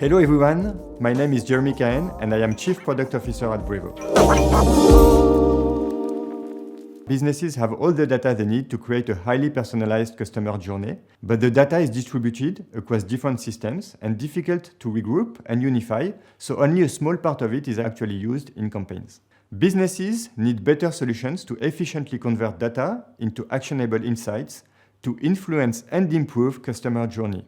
Hello everyone, my name is Jeremy Cahen and I am Chief Product Officer at Brevo. Businesses have all the data they need to create a highly personalized customer journey, but the data is distributed across different systems and difficult to regroup and unify, so only a small part of it is actually used in campaigns. Businesses need better solutions to efficiently convert data into actionable insights to influence and improve customer journey.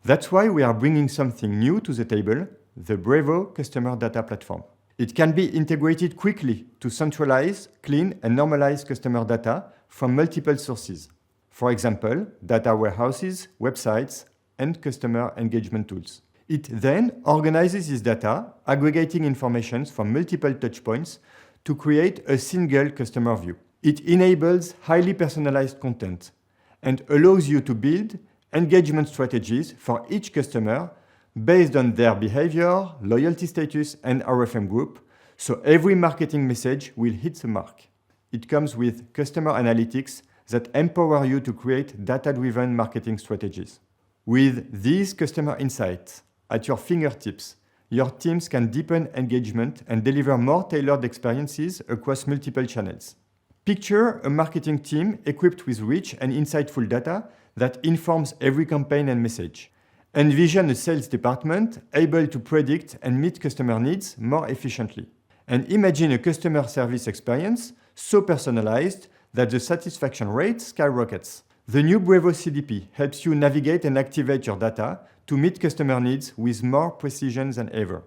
That's why we are bringing something new to the table, the Brevo Customer Data Platform. It can be integrated quickly to centralize, clean, and normalize customer data from multiple sources. For example, data warehouses, websites, and customer engagement tools. It then organizes this data, aggregating information from multiple touchpoints to create a single customer view. It enables highly personalized content and allows you to build engagement strategies for each customer based on their behavior, loyalty status, and RFM group, so every marketing message will hit the mark. It comes with customer analytics that empower you to create data-driven marketing strategies. With these customer insights at your fingertips, your teams can deepen engagement and deliver more tailored experiences across multiple channels. Picture a marketing team equipped with rich and insightful data that informs every campaign and message. Envision a sales department able to predict and meet customer needs more efficiently. And imagine a customer service experience so personalized that the satisfaction rate skyrockets. The new Brevo CDP helps you navigate and activate your data to meet customer needs with more precision than ever.